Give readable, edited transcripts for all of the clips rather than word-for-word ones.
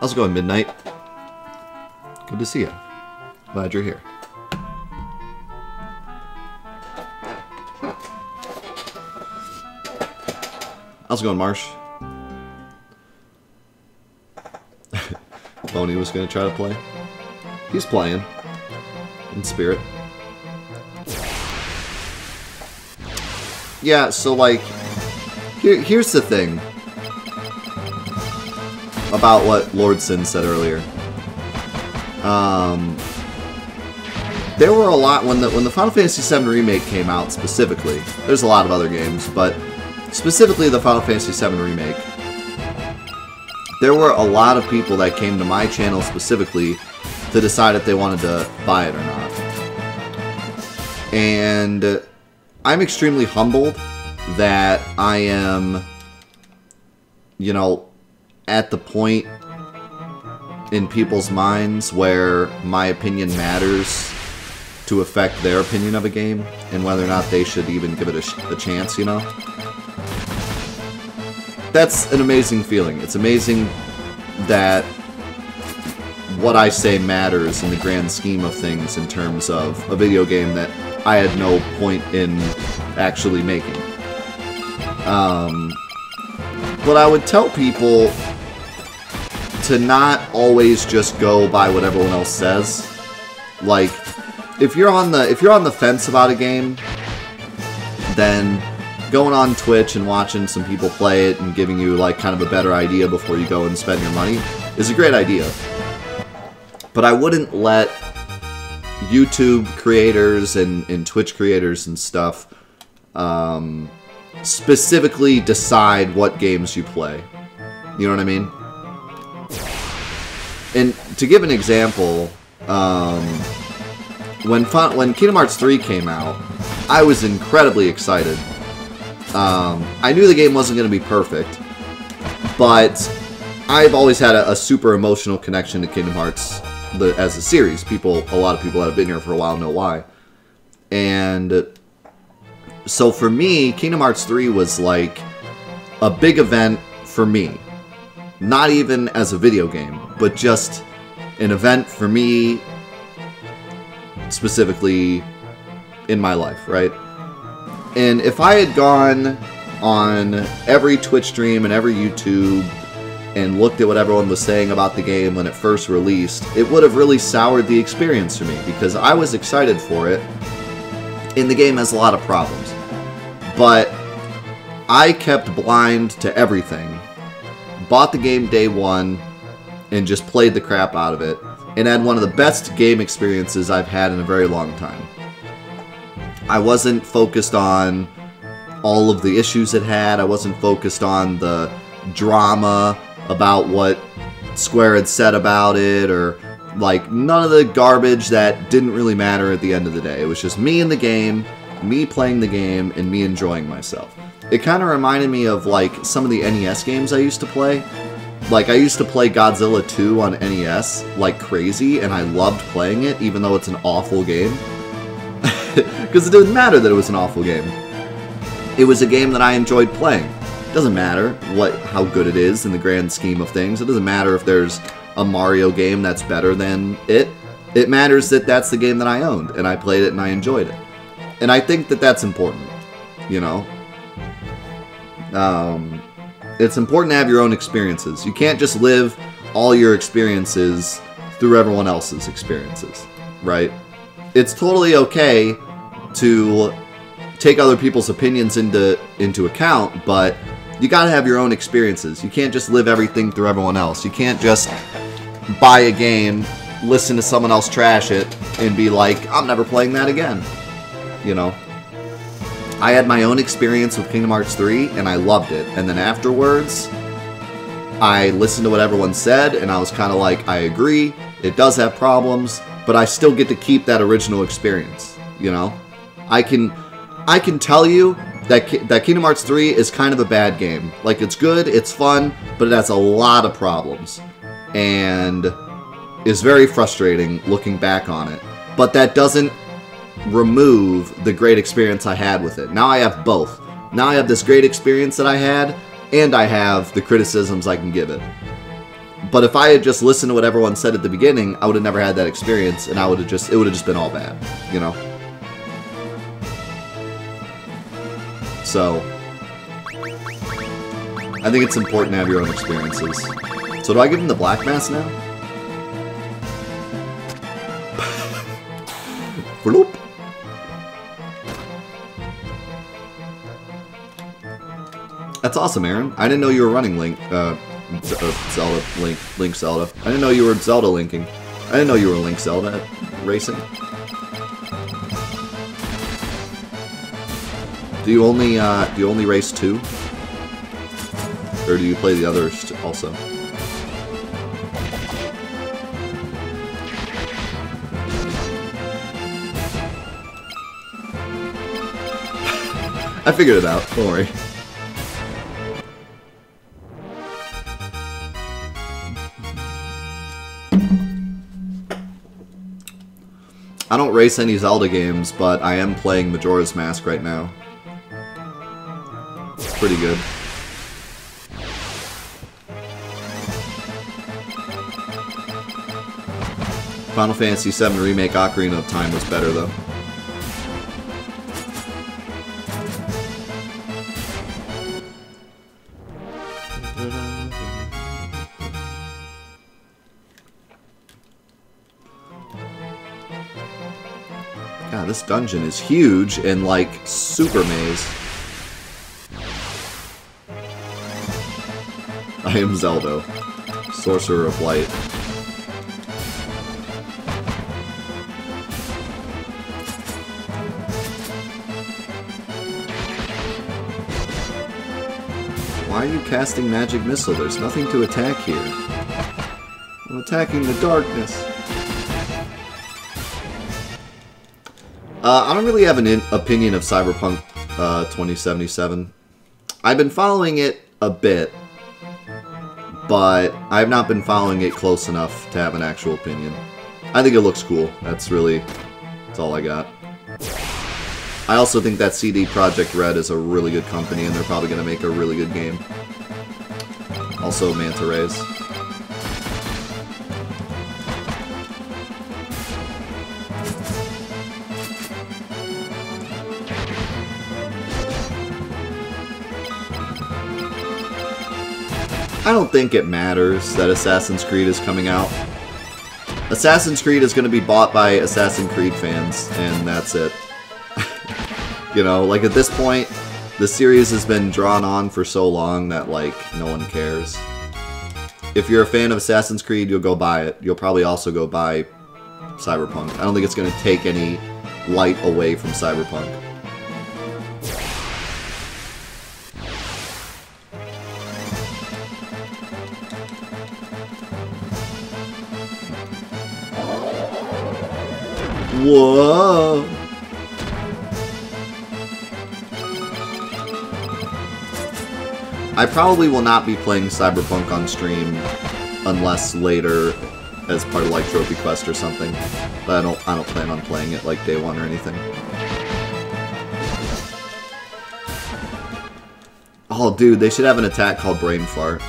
How's it going, Midnight? Good to see you. Glad you're here. How's it going, Marsh? Boney was going to try to play. He's playing. In spirit. Yeah, so like, here's the thing about what Lord Sin said earlier. There were a lot when the Final Fantasy VII Remake came out specifically. There's a lot of other games, but specifically the Final Fantasy VII Remake. There were a lot of people that came to my channel specifically to decide if they wanted to buy it or not. And I'm extremely humbled that I am, you know, at the point in people's minds where my opinion matters to affect their opinion of a game and whether or not they should even give it a chance, you know? That's an amazing feeling. It's amazing that what I say matters in the grand scheme of things in terms of a video game that I had no point in actually making. But I would tell people to not always just go by what everyone else says. Like, if you're on the fence about a game, then going on Twitch and watching some people play it and giving you like kind of a better idea before you go and spend your money is a great idea. But I wouldn't let YouTube creators and Twitch creators and stuff specifically decide what games you play. You know what I mean? And to give an example, when Kingdom Hearts 3 came out, I was incredibly excited. I knew the game wasn't going to be perfect, but I've always had a super emotional connection to Kingdom Hearts as a series. A lot of people that have been here for a while know why. And so for me, Kingdom Hearts 3 was like a big event for me. Not even as a video game, but just an event for me, specifically in my life, right? And if I had gone on every Twitch stream and every YouTube and looked at what everyone was saying about the game when it first released, it would have really soured the experience for me, because I was excited for it, and the game has a lot of problems. But I kept blind to everything, bought the game day one, and just played the crap out of it, and had one of the best game experiences I've had in a very long time. I wasn't focused on all of the issues it had. I wasn't focused on the drama about what Square had said about it, or like none of the garbage that didn't really matter at the end of the day. It was just me in the game, me playing the game, and me enjoying myself. It kind of reminded me of like some of the NES games I used to play. Like, I used to play Godzilla 2 on NES like crazy, and I loved playing it, even though it's an awful game. Because it didn't matter that it was an awful game. It was a game that I enjoyed playing. It doesn't matter how good it is in the grand scheme of things. It doesn't matter if there's a Mario game that's better than it. It matters that that's the game that I owned, and I played it and I enjoyed it. And I think that that's important, you know? It's important to have your own experiences. You can't just live all your experiences through everyone else's experiences, right? It's totally okay to take other people's opinions into account, but you gotta have your own experiences. You can't just live everything through everyone else. You can't just buy a game, listen to someone else trash it, and be like, I'm never playing that again. You know? I had my own experience with Kingdom Hearts 3, and I loved it. And then afterwards, I listened to what everyone said, and I was kind of like, I agree, it does have problems, but I still get to keep that original experience, you know? I can tell you that Kingdom Hearts 3 is kind of a bad game. Like, it's good, it's fun, but it has a lot of problems. And is very frustrating looking back on it. But that doesn't remove the great experience I had with it. Now I have both. Now I have this great experience that I had, and I have the criticisms I can give it. But if I had just listened to what everyone said at the beginning, I would have never had that experience, and it would have just been all bad, you know? So, I think it's important to have your own experiences. So do I give him the black mask now? Bloop. That's awesome, Aaron. I didn't know you were running Link Zelda. I didn't know you were Zelda linking. I didn't know you were Link Zelda racing. Do you only race 2? Or do you play the others also? I figured it out, don't worry. I don't race any Zelda games, but I am playing Majora's Mask right now. It's pretty good. Final Fantasy VII Remake Ocarina of Time was better, though. God, this dungeon is huge and, like, super maze. I am Zelda, Sorcerer of Light. Why are you casting Magic Missile? There's nothing to attack here. I'm attacking the darkness. I don't really have an opinion of Cyberpunk 2077. I've been following it a bit, but I've not been following it close enough to have an actual opinion. I think it looks cool. That's all I got. I also think that CD Projekt Red is a really good company, and they're probably going to make a really good game. Also, Manta Rays. I don't think it matters that Assassin's Creed is coming out. Assassin's Creed is going to be bought by Assassin's Creed fans, and that's it. You know, like, at this point, the series has been drawn on for so long that, like, no one cares. If you're a fan of Assassin's Creed, you'll go buy it. You'll probably also go buy Cyberpunk. I don't think it's going to take any light away from Cyberpunk. Whoa! I probably will not be playing Cyberpunk on stream unless later as part of like Trophy Quest or something. But I don't plan on playing it like day one or anything. Oh dude, they should have an attack called Brain Fart.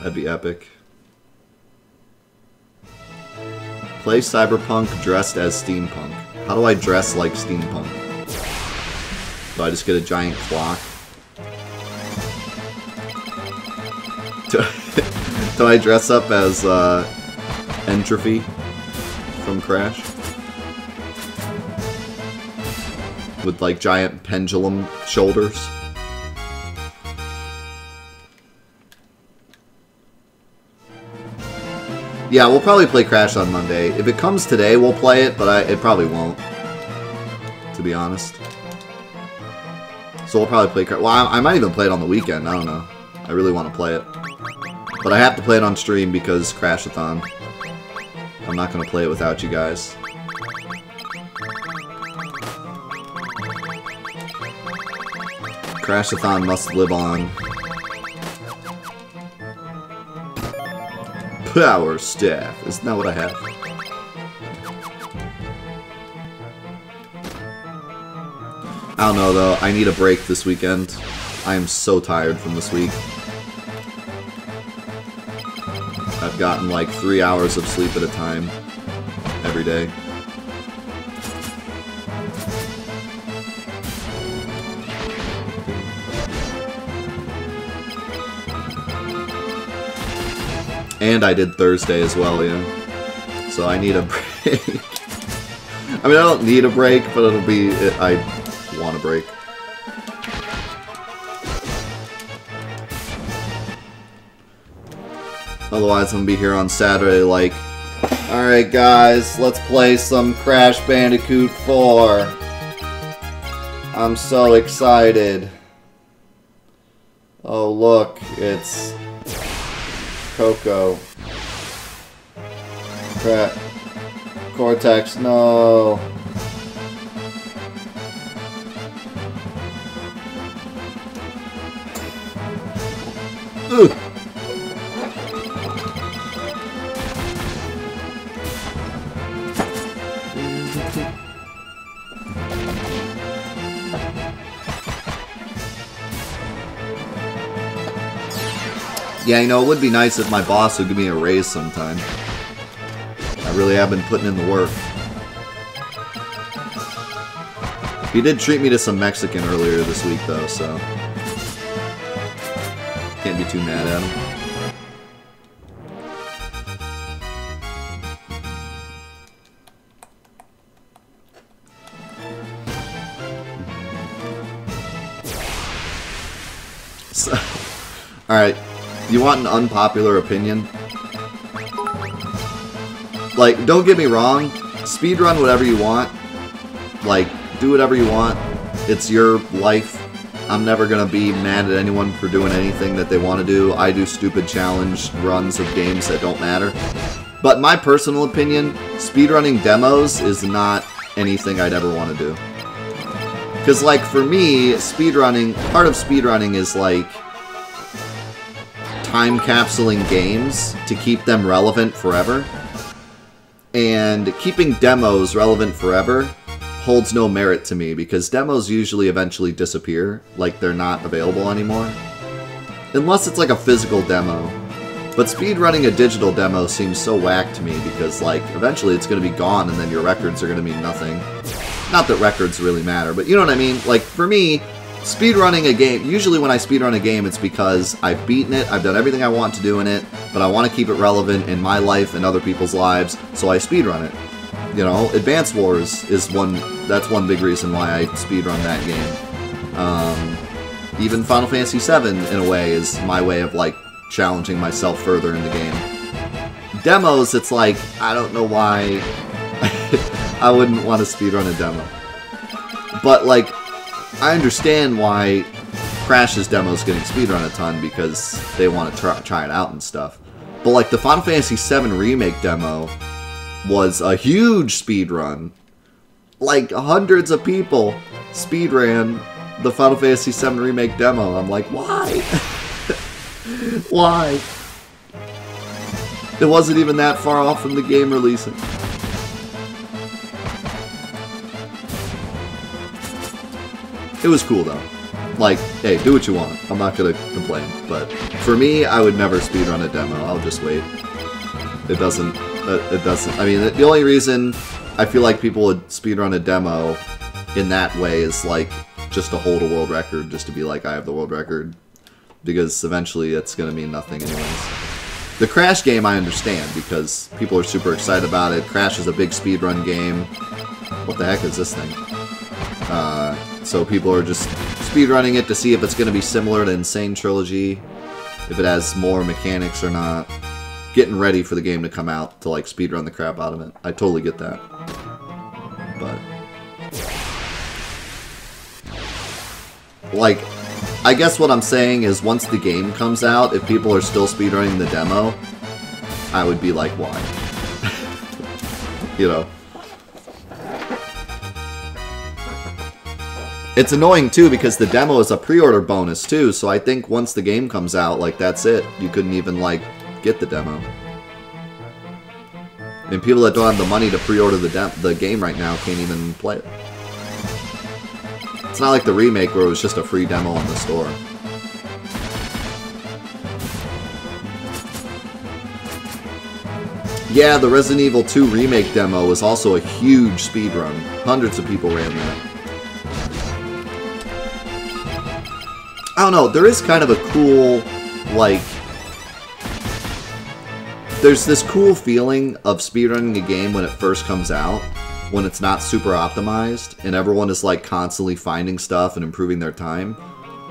That'd be epic. Play Cyberpunk dressed as steampunk. How do I dress like steampunk? Do I just get a giant clock? Do I dress up as Entropy from Crash? With like giant pendulum shoulders? Yeah, we'll probably play Crash on Monday. If it comes today, we'll play it, but it probably won't. To be honest. So we'll probably play Crash. Well, I might even play it on the weekend. I don't know. I really want to play it. But I have to play it on stream because Crashathon. I'm not going to play it without you guys. Crashathon must live on. Power Staff. Isn't that what I have? I don't know, though. I need a break this weekend. I am so tired from this week. I've gotten like 3 hours of sleep at a time every day. And I did Thursday as well, yeah. So I need a break. I mean, I don't need a break, but it'll be... I want a break. Otherwise, I'm gonna be here on Saturday like, alright guys, let's play some Crash Bandicoot 4. I'm so excited. Oh look, it's Coco. Crap. Cortex, no. Ugh. Yeah, you know, it would be nice if my boss would give me a raise sometime. I really have been putting in the work. He did treat me to some Mexican earlier this week, though, so... can't be too mad at him. So, alright. You want an unpopular opinion? Like, don't get me wrong, speedrun whatever you want. Like, do whatever you want. It's your life. I'm never gonna be mad at anyone for doing anything that they want to do. I do stupid challenge runs of games that don't matter. But my personal opinion, speedrunning demos is not anything I'd ever want to do. Because, like, for me, speedrunning, part of speedrunning is, like, time capsuling games to keep them relevant forever. And keeping demos relevant forever holds no merit to me because demos usually eventually disappear, like they're not available anymore. Unless it's like a physical demo. But speedrunning a digital demo seems so whack to me because like eventually it's going to be gone and then your records are going to mean nothing. Not that records really matter, but you know what I mean? Like for me, speedrunning a game, usually when I speedrun a game, it's because I've beaten it, I've done everything I want to do in it, but I want to keep it relevant in my life and other people's lives, so I speedrun it. You know, Advance Wars is that's one big reason why I speedrun that game. Even Final Fantasy VII, in a way, is my way of, like, challenging myself further in the game. Demos, it's like, I don't know why I wouldn't want to speedrun a demo. But, like, I understand why Crash's demo is getting speedrun a ton because they want to try it out and stuff. But like the Final Fantasy VII Remake demo was a huge speedrun. Like hundreds of people speedran the Final Fantasy VII Remake demo. I'm like, why? Why? It wasn't even that far off from the game releasing. It was cool though. Like, hey, do what you want. I'm not gonna complain. But for me, I would never speedrun a demo. I'll just wait. It doesn't. I mean, the only reason I feel like people would speedrun a demo in that way is like just to hold a world record, just to be like, I have the world record, because eventually it's gonna mean nothing anyways. The Crash game I understand because people are super excited about it. Crash is a big speedrun game. What the heck is this thing? So people are just speedrunning it to see if it's going to be similar to Insane Trilogy, if it has more mechanics or not. Getting ready for the game to come out to like speedrun the crap out of it. I totally get that. But like, I guess what I'm saying is once the game comes out, if people are still speedrunning the demo, I would be like, why? You know? It's annoying, too, because the demo is a pre-order bonus, too, so I think once the game comes out, like, that's it. You couldn't even, like, get the demo. And people that don't have the money to pre-order the game right now can't even play it. It's not like the remake where it was just a free demo on the store. Yeah, the Resident Evil 2 Remake demo was also a huge speedrun. Hundreds of people ran that. I don't know, there is kind of a cool, like... There's this cool feeling of speedrunning a game when it first comes out, when it's not super optimized, and everyone is like constantly finding stuff and improving their time.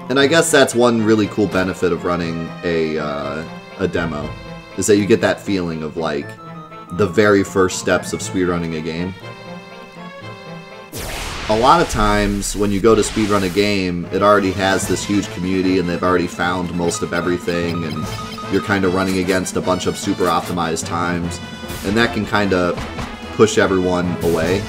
And I guess that's one really cool benefit of running a demo, is that you get that feeling of like the very first steps of speedrunning a game. A lot of times when you go to speedrun a game, it already has this huge community and they've already found most of everything, and you're kind of running against a bunch of super optimized times, and that can kind of push everyone away.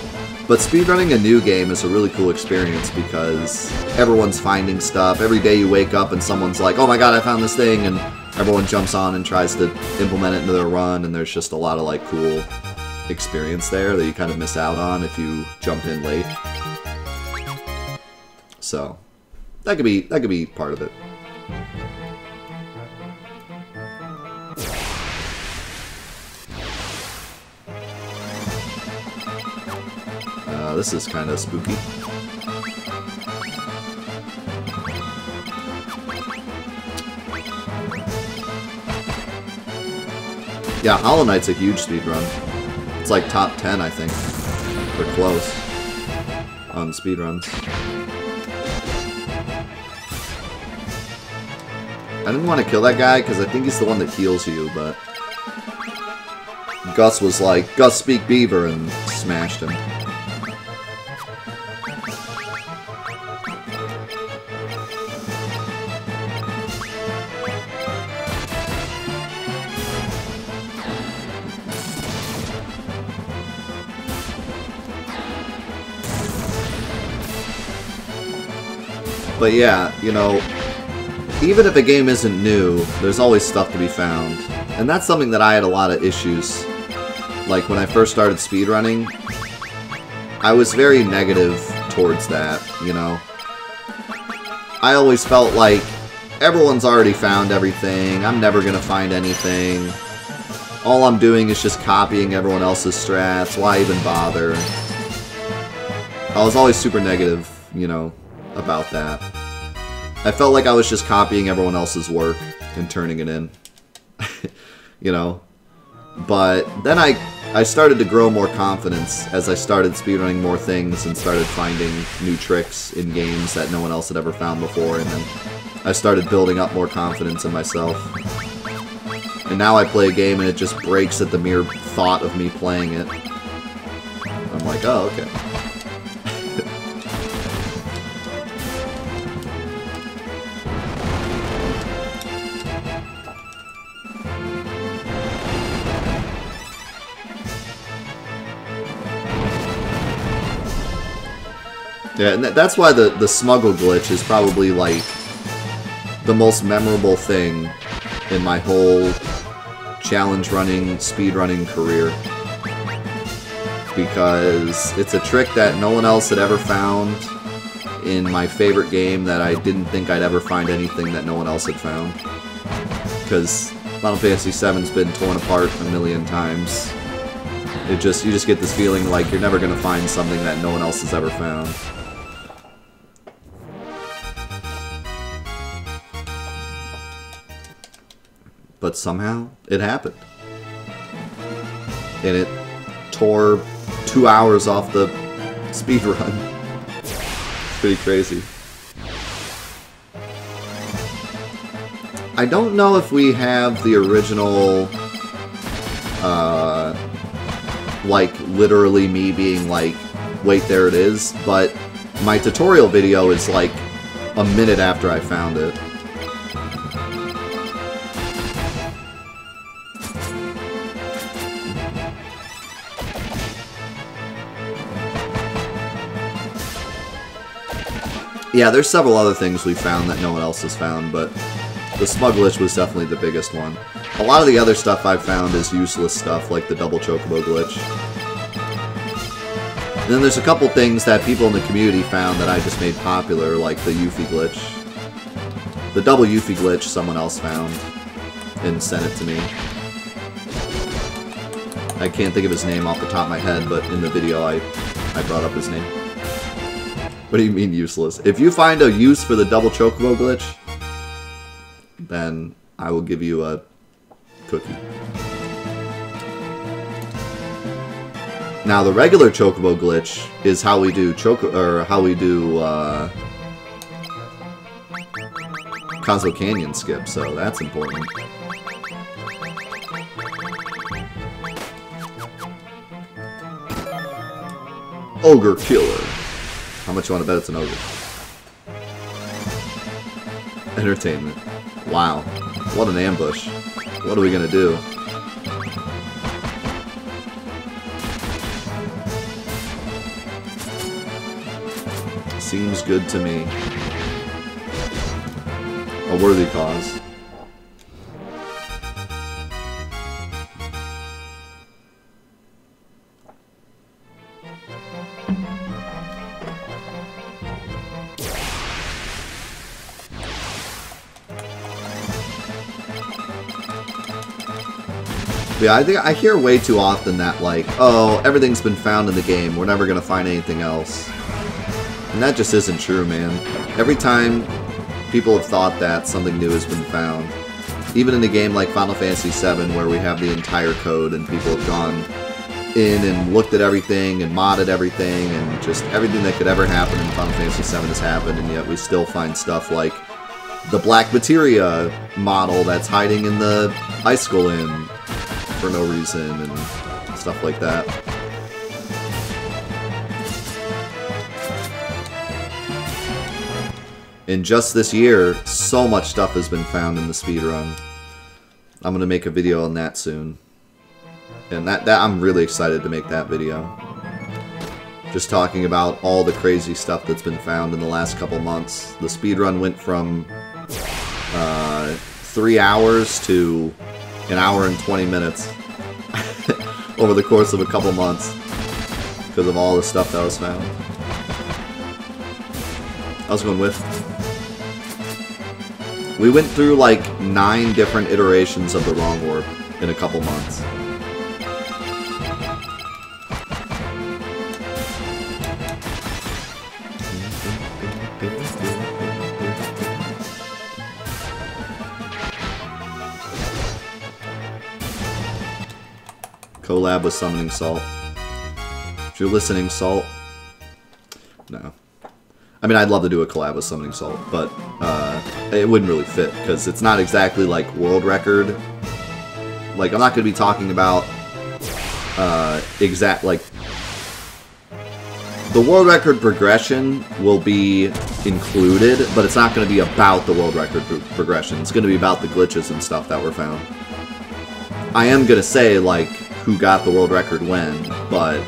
But speedrunning a new game is a really cool experience because everyone's finding stuff. Every day you wake up and someone's like, oh my god, I found this thing, and everyone jumps on and tries to implement it into their run, and there's just a lot of like cool experience there that you kind of miss out on if you jump in late. So that could be part of it. This is kind of spooky. Yeah, Hollow Knight's a huge speedrun. It's like top 10, I think. Or close on speedruns. I didn't want to kill that guy because I think he's the one that heals you, but Gus was like, Gus speak beaver, and smashed him. But yeah, you know, even if a game isn't new, there's always stuff to be found. And that's something that I had a lot of issues. Like, when I first started speedrunning, I was very negative towards that, you know? I always felt like, everyone's already found everything, I'm never gonna find anything. All I'm doing is just copying everyone else's strats, why even bother? I was always super negative, you know, about that. I felt like I was just copying everyone else's work and turning it in. You know? But then I started to grow more confidence as I started speedrunning more things and started finding new tricks in games that no one else had ever found before, and then I started building up more confidence in myself. And now I play a game and it just breaks at the mere thought of me playing it. I'm like, oh, okay. Yeah, and that's why the smuggle glitch is probably, like, the most memorable thing in my whole challenge running, speed running career. Because it's a trick that no one else had ever found in my favorite game that I didn't think I'd ever find anything that no one else had found. Because Final Fantasy VII's been torn apart a million times. You just get this feeling like you're never gonna find something that no one else has ever found. But somehow, it happened. And it tore 2 hours off the speedrun. Pretty crazy. I don't know if we have the original, like, literally me being like, wait, there it is, but my tutorial video is like a minute after I found it. Yeah, there's several other things we found that no one else has found, but the smug glitch was definitely the biggest one. A lot of the other stuff I've found is useless stuff, like the double chocobo glitch. And then there's a couple things that people in the community found that I just made popular, like the Yuffie glitch. The double Yuffie glitch someone else found and sent it to me. I can't think of his name off the top of my head, but in the video I brought up his name. What do you mean useless? If you find a use for the double chocobo glitch, then I will give you a cookie. Now the regular chocobo glitch is how we do Cosmo Canyon skip, so that's important. Ogre Killer. How much you want to bet it's an ogre? Entertainment. Wow. What an ambush. What are we gonna do? Seems good to me. A worthy cause. Yeah, I think I hear way too often that, like, oh, everything's been found in the game, we're never gonna find anything else. And that just isn't true, man. Every time people have thought that, something new has been found. Even in a game like Final Fantasy VII, where we have the entire code and people have gone in and looked at everything and modded everything, and just everything that could ever happen in Final Fantasy VII has happened, and yet we still find stuff like the Black Materia model that's hiding in the Icicle Inn for no reason, and stuff like that. And just this year, so much stuff has been found in the speedrun. I'm gonna make a video on that soon. And that I'm really excited to make that video. Just talking about all the crazy stuff that's been found in the last couple months. The speedrun went from 3 hours to an hour and 20 minutes over the course of a couple months because of all the stuff that was found. I was going with. We went through like 9 different iterations of the wrong warp in a couple months. Collab with Summoning Salt. If you're listening, Salt. No. I mean, I'd love to do a collab with Summoning Salt, but it wouldn't really fit, because it's not exactly like world record. Like, I'm not going to be talking about like... The world record progression will be included, but it's not going to be about the world record progression. It's going to be about the glitches and stuff that were found. I am going to say, like, who got the world record when, but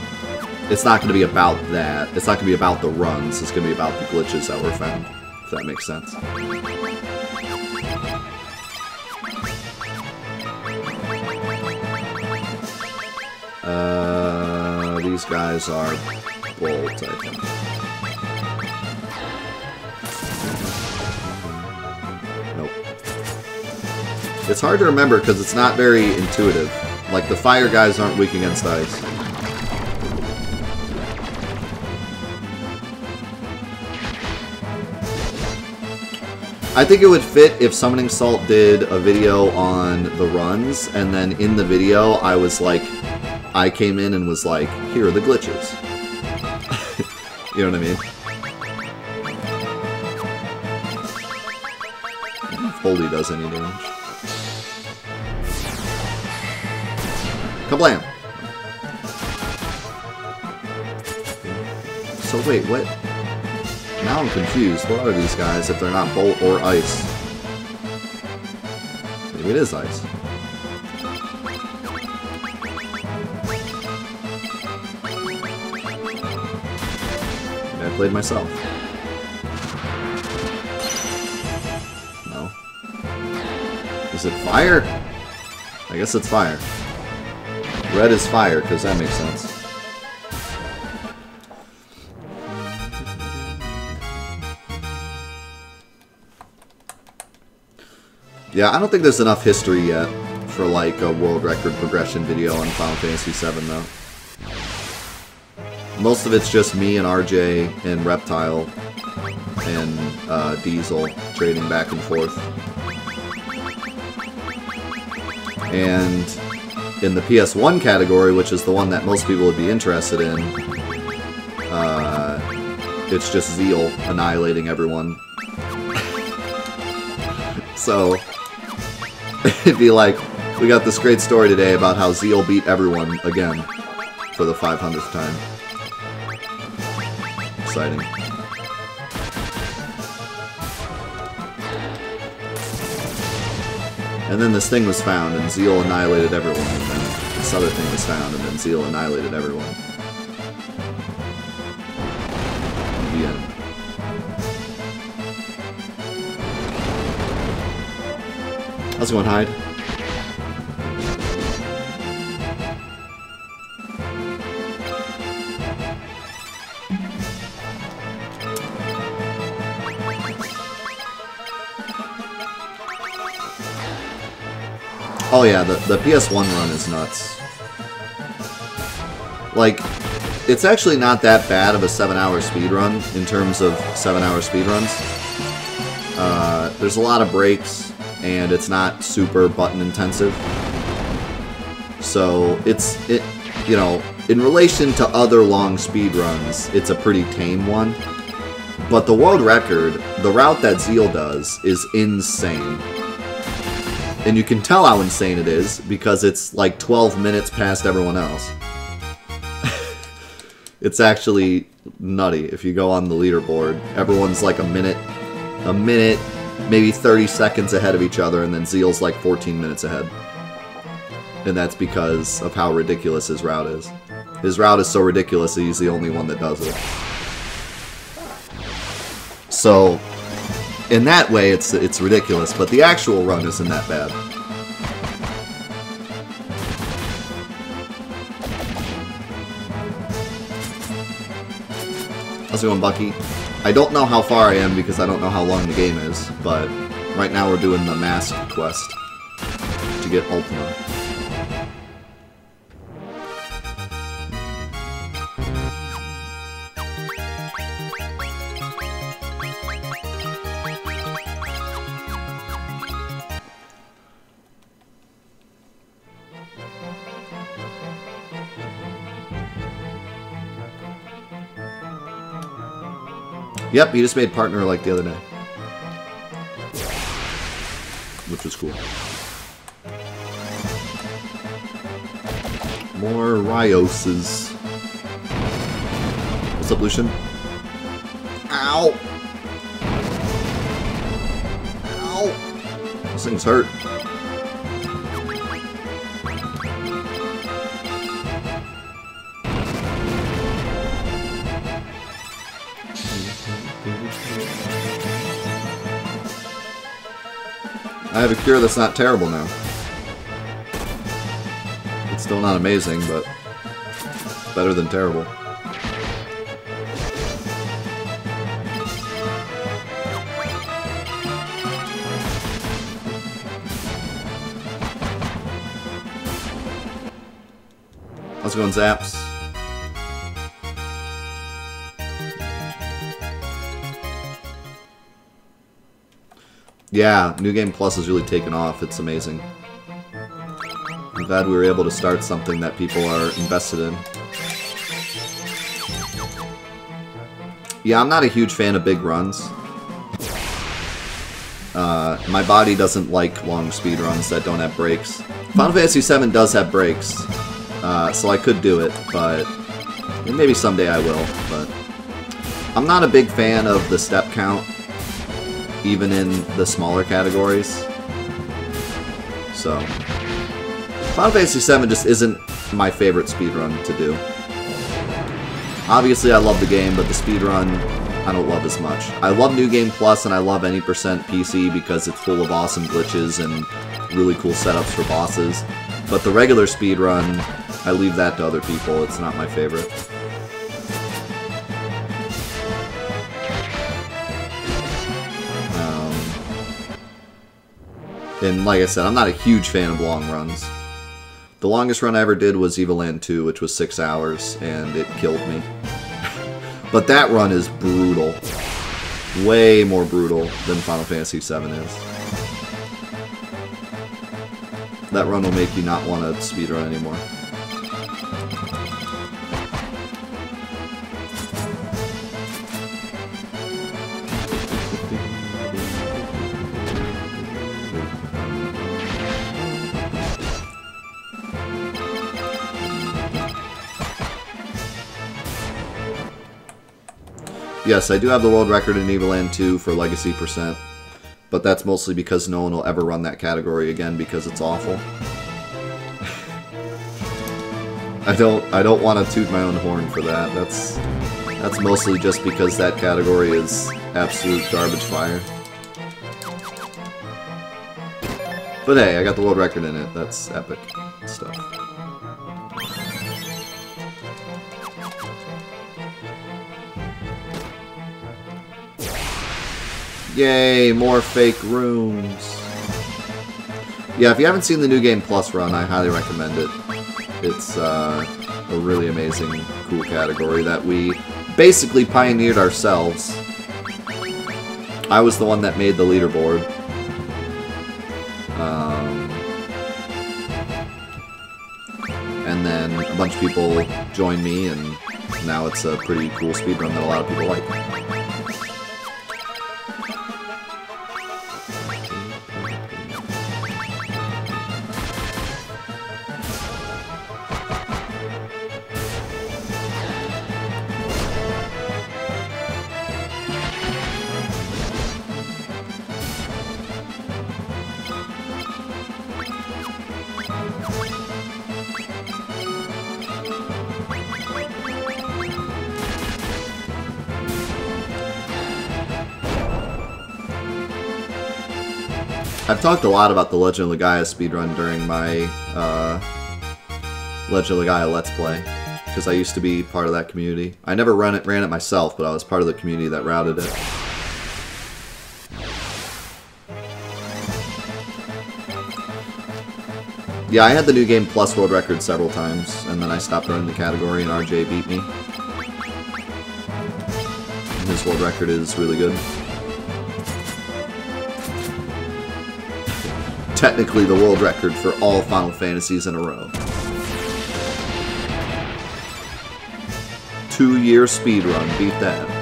it's not going to be about that. It's not going to be about the runs. It's going to be about the glitches that were found, if that makes sense. These guys are Bolt, I think. Nope. It's hard to remember because it's not very intuitive. Like, the fire guys aren't weak against ice. I think it would fit if Summoning Salt did a video on the runs, and then in the video I was like, I came in and was like, here are the glitches. You know what I mean? If Holy does any damage. Kablam! So wait, what? Now I'm confused. What are these guys if they're not Bolt or Ice? Maybe it is Ice. Maybe I played myself. No. Is it fire? I guess it's fire. Red is fire, because that makes sense. Yeah, I don't think there's enough history yet for like a world record progression video on Final Fantasy VII though. Most of it's just me and RJ and Reptile and Diesel trading back and forth. And in the PS1 category, which is the one that most people would be interested in, it's just Zeal annihilating everyone. So, it'd be like, we got this great story today about how Zeal beat everyone again for the 500th time. Exciting. And then this thing was found, and Zeal annihilated everyone, and then this other thing was found, and then Zeal annihilated everyone. The end. How's it going, Hyde? Oh yeah, the PS1 run is nuts. Like, it's actually not that bad of a 7-hour speedrun in terms of 7-hour speedruns. There's a lot of breaks, and it's not super button intensive. So you know, in relation to other long speedruns, it's a pretty tame one. But the world record, the route that Zeal does, is insane. And you can tell how insane it is, because it's like 12 minutes past everyone else. It's actually nutty if you go on the leaderboard. Everyone's like a minute, maybe 30 seconds ahead of each other, and then Zeal's like 14 minutes ahead. And that's because of how ridiculous his route is. His route is so ridiculous that he's the only one that does it. So, in that way, it's ridiculous, but the actual run isn't that bad. How's it going, Bucky? I don't know how far I am because I don't know how long the game is, but right now we're doing the mask quest to get Ultima. Yep, he just made partner like the other day. Which was cool. More Rioses. What's up, Lucian? Ow! Ow! This thing's hurt. I have a cure that's not terrible now. It's still not amazing, but better than terrible. How's it going, Zaps? Yeah, New Game Plus has really taken off. It's amazing. I'm glad we were able to start something that people are invested in. Yeah, I'm not a huge fan of big runs. My body doesn't like long speed runs that don't have breaks. Final Fantasy VII does have breaks, so I could do it, but maybe someday I will. But I'm not a big fan of the step count, even in the smaller categories. So, Final Fantasy VII just isn't my favorite speedrun to do. Obviously, I love the game, but the speedrun, I don't love as much. I love New Game Plus, and I love any % PC because it's full of awesome glitches and really cool setups for bosses. But the regular speedrun, I leave that to other people. It's not my favorite. And like I said, I'm not a huge fan of long runs. The longest run I ever did was Evil Land 2, which was 6 hours, and it killed me. But that run is brutal. Way more brutal than Final Fantasy VII is. That run will make you not want to speedrun anymore. Yes, I do have the world record in Evil Land 2 for Legacy %, but that's mostly because no one will ever run that category again because it's awful. I don't want to toot my own horn for that. That's mostly just because that category is absolute garbage fire. But hey, I got the world record in it. That's epic stuff. Yay, more fake rooms. Yeah, if you haven't seen the New Game Plus run, I highly recommend it. It's a really amazing, cool category that we basically pioneered ourselves. I was the one that made the leaderboard. And then a bunch of people joined me, and now it's a pretty cool speedrun that a lot of people like. I've talked a lot about the Legend of Legaia speedrun during my Legend of Legaia Let's Play, because I used to be part of that community. I never ran it myself, but I was part of the community that routed it. Yeah, I had the New Game Plus world record several times, and then I stopped running the category and RJ beat me. And his world record is really good. Technically the world record for all Final Fantasies in a row. 2-year speedrun, beat that.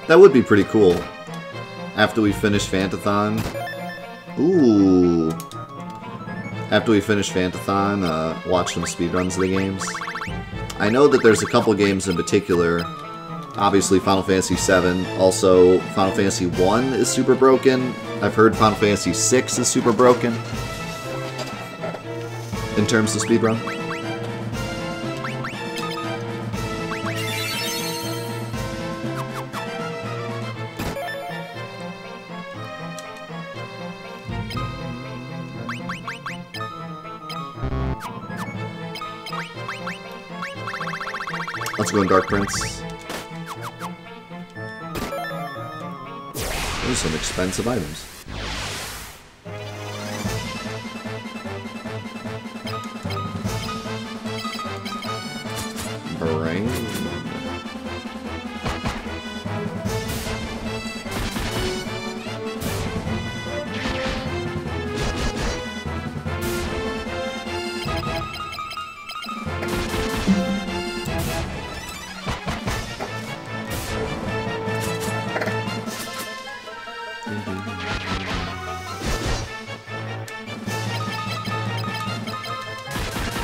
That would be pretty cool. After we finish Fantathon. Ooh. After we finish Fantathon, watch some speedruns of the games. I know that there's a couple games in particular. Obviously Final Fantasy VII. Also, Final Fantasy 1 is super broken. I've heard Final Fantasy 6 is super broken. In terms of speedrun. Let's go in Dark Prince. Those are some expensive items. Brain.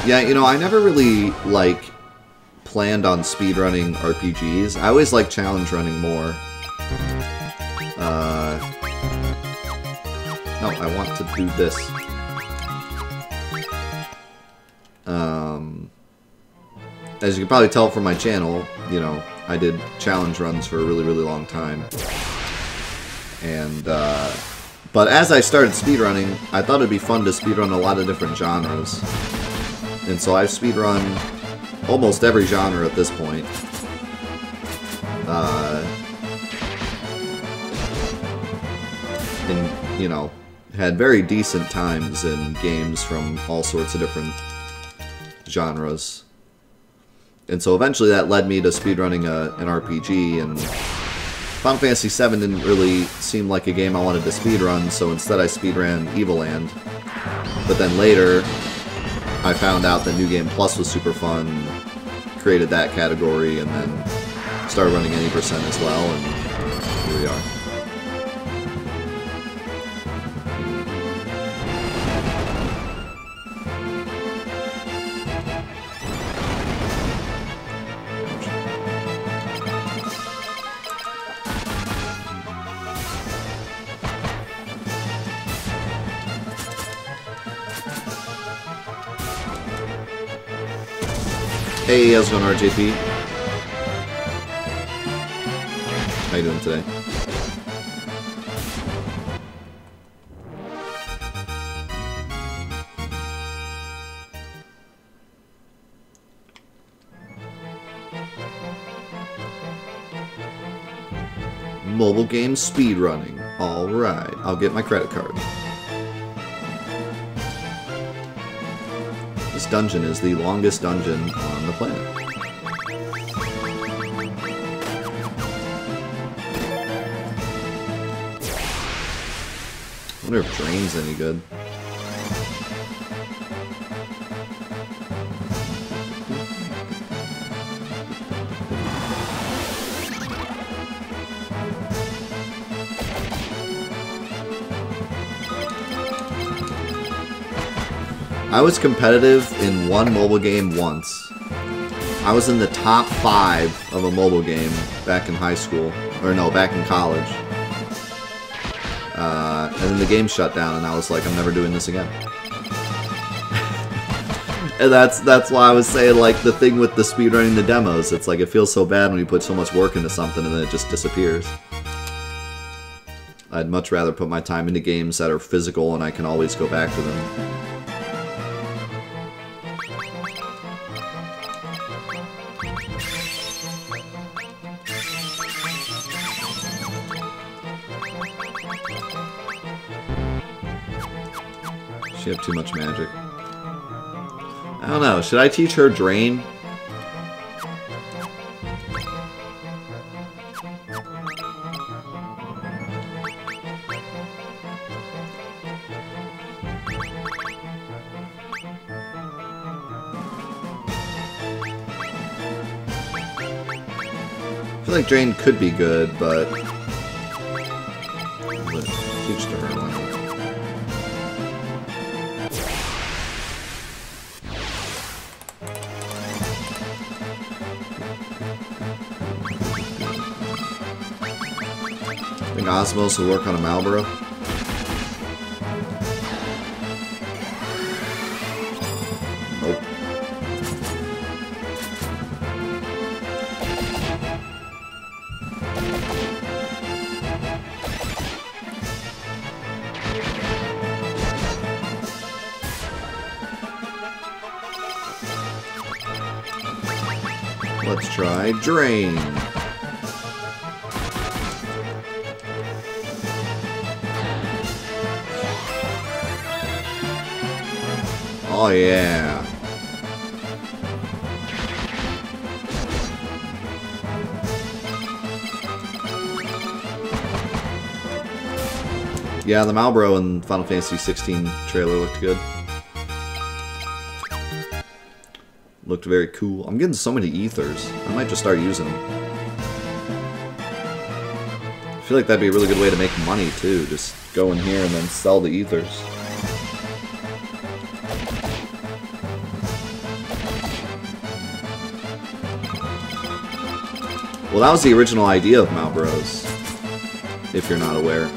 Yeah, you know, I never really, planned on speedrunning RPGs. I always like challenge running more. No, I want to do this. as you can probably tell from my channel, you know, I did challenge runs for a really, really long time. And, but as I started speedrunning, I thought it'd be fun to speedrun a lot of different genres. And so I've speedrun almost every genre at this point. And, you know, had very decent times in games from all sorts of different genres. And so eventually that led me to speedrunning an RPG, and Final Fantasy VII didn't really seem like a game I wanted to speedrun, so instead I speedran Eviland. But then later, I found out that New Game Plus was super fun, created that category, and then started running any percent as well, and here we are. Hey, how's it going, RJP? How you doing today? Mobile game speedrunning. Alright, I'll get my credit card. This dungeon is the longest dungeon on the planet. I wonder if Drain's any good. I was competitive in one mobile game once. I was in the top 5 of a mobile game back in high school. Or no, back in college. And then the game shut down and I was like, I'm never doing this again. And that's why I was saying, like, the thing with the speedrunning the demos. It's like, it feels so bad when you put so much work into something and then it just disappears. I'd much rather put my time into games that are physical and I can always go back to them. She have too much magic. I don't know. Should I teach her Drain? I feel like Drain could be good, but let's teach to her one. I think Osmos will work on a Malboro. Nope. Let's try Drain. Oh yeah. Yeah, the Malboro in Final Fantasy 16 trailer looked good. Looked very cool. I'm getting so many ethers. I might just start using them. I feel like that'd be a really good way to make money too. Just go in here and then sell the ethers. Well, that was the original idea of Malboros, if you're not aware.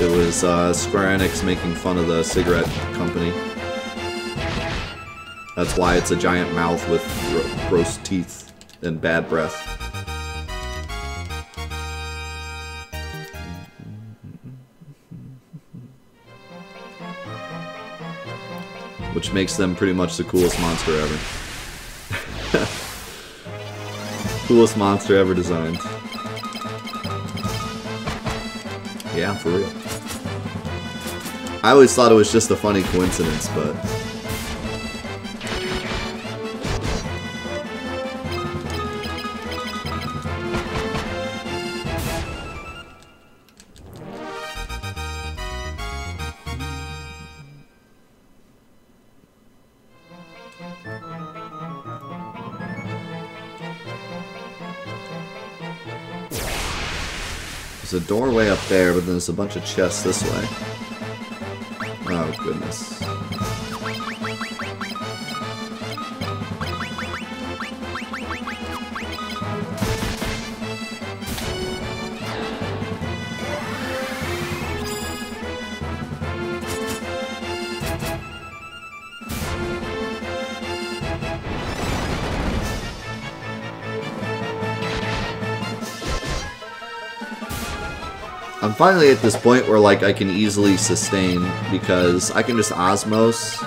It was Square Enix making fun of the cigarette company. That's why it's a giant mouth with gross teeth and bad breath. Which makes them pretty much the coolest monster ever. Coolest monster ever designed. Yeah, for real. I always thought it was just a funny coincidence, but... There's a doorway up there, but then there's a bunch of chests this way. Oh, goodness. I'm finally at this point where, like, I can easily sustain, because I can just Osmos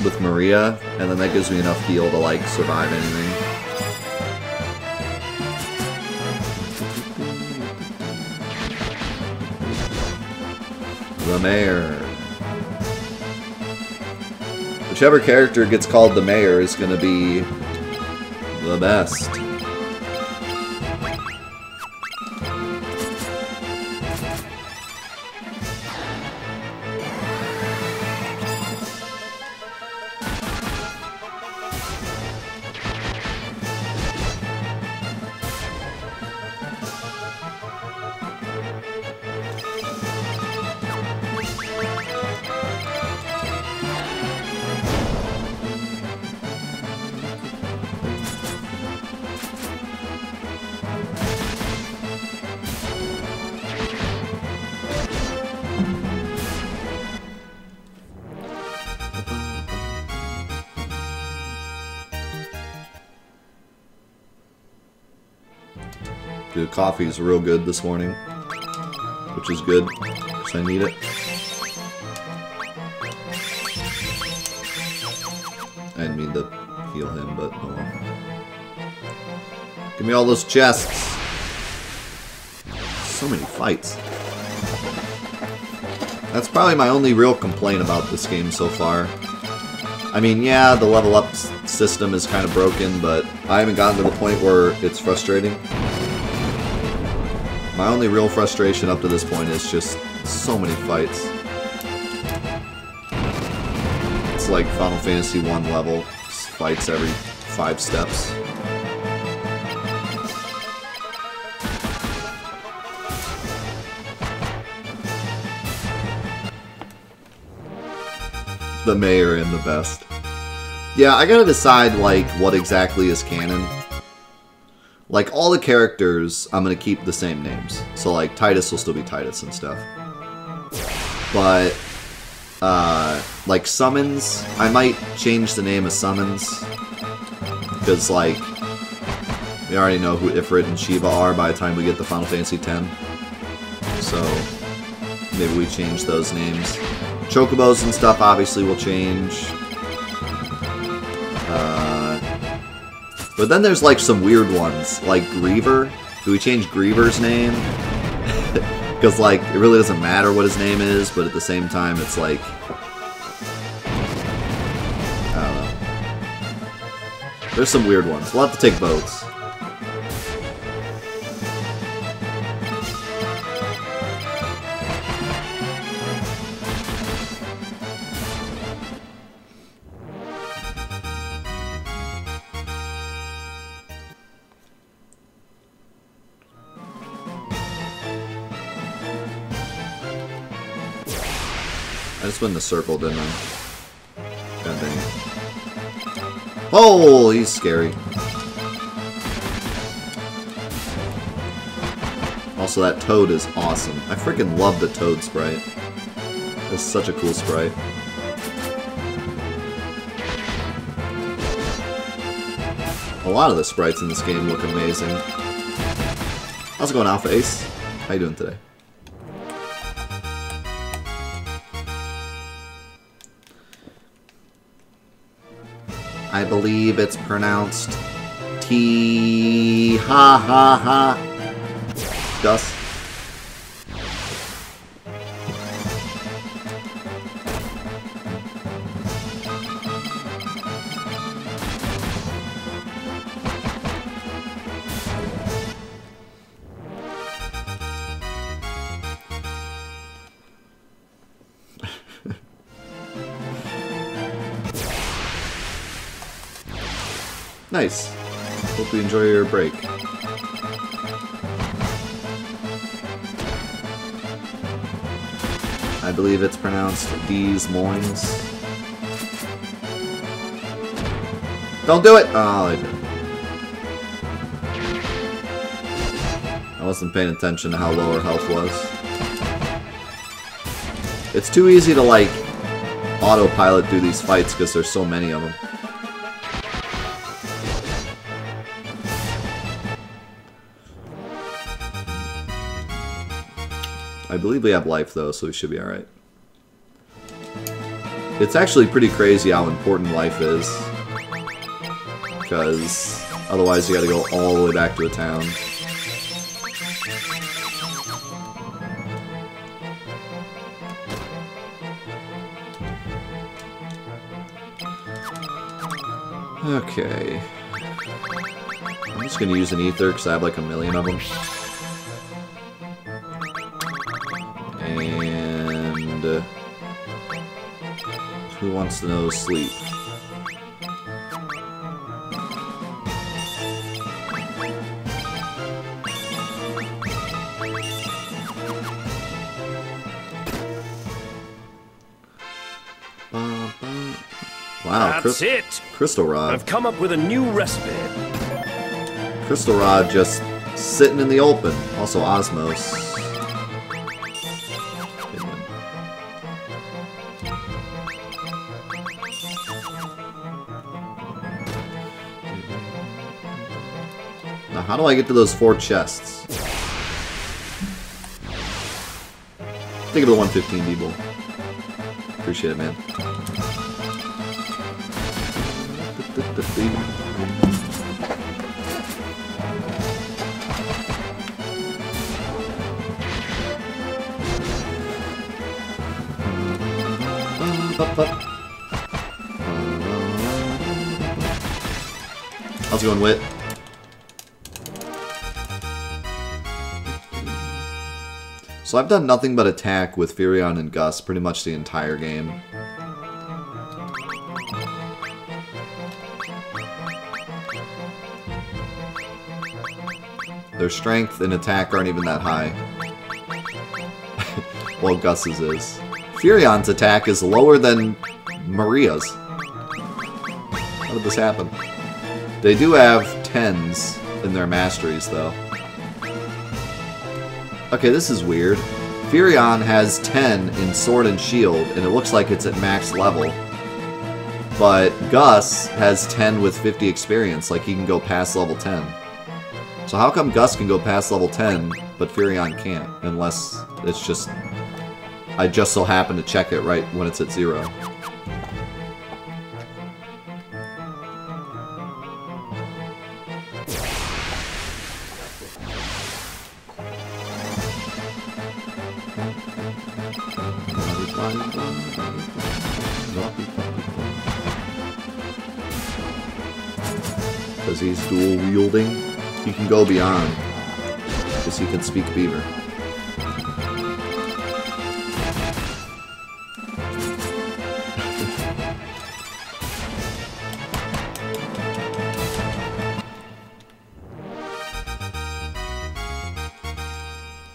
with Maria, and then that gives me enough heal to, like, survive anything. The Mayor. Whichever character gets called the Mayor is gonna be the best. Dude, coffee's real good this morning, which is good, because I need it. I didn't mean to heal him, but oh well. Give me all those chests! So many fights. That's probably my only real complaint about this game so far. I mean, yeah, the level up system is kind of broken, but I haven't gotten to the point where it's frustrating. My only real frustration up to this point is just so many fights. It's like Final Fantasy 1 level, just fights every 5 steps. The Mayor and the best. Yeah, I gotta decide, like, what exactly is canon. Like, all the characters, I'm gonna keep the same names. So, like, Titus will still be Titus and stuff. But, like, Summons, I might change the name of Summons. Because, like, we already know who Ifrit and Shiva are by the time we get to Final Fantasy X. So, maybe we change those names. Chocobos and stuff obviously will change. But then there's like some weird ones, like Griever. Do we change Griever's name? Because like, it really doesn't matter what his name is, but at the same time it's like... I don't know. There's some weird ones. We'll have to take votes. I just went in the circle, didn't I? God dang it. Oh, he's scary. Also, that Toad is awesome. I freaking love the Toad sprite. That's such a cool sprite. A lot of the sprites in this game look amazing. How's it going, Alpha Ace? How you doing today? I believe it's pronounced T ha ha ha. Gus. Nice. Hope you enjoy your break. I believe it's pronounced Des Moines. Don't do it! Oh, I did. I wasn't paying attention to how low her health was. It's too easy to, like, autopilot through these fights because there's so many of them. I believe we have life, though, so we should be alright. It's actually pretty crazy how important life is. Because otherwise you gotta go all the way back to a town. Okay. I'm just gonna use an ether because I have like a million of them. And who wants to know sleep? Wow, that's it. Crystal Rod. I've come up with a new recipe. Crystal Rod just sitting in the open. Also Osmos. Now, how do I get to those 4 chests? Think of the 115 people. Appreciate it, man. How's it going, Wit? So I've done nothing but attack with Furion and Gus pretty much the entire game. Their strength and attack aren't even that high. Well, Gus's is. Furion's attack is lower than Maria's. How did this happen? They do have 10s in their masteries, though. Okay, this is weird. Furion has 10 in Sword and Shield, and it looks like it's at max level. But Gus has 10 with 50 experience, like he can go past level 10. So how come Gus can go past level 10, but Furion can't? Unless it's just... I just so happen to check it right when it's at 0. Because he's dual wielding, he can go beyond. Because he can speak Beaver.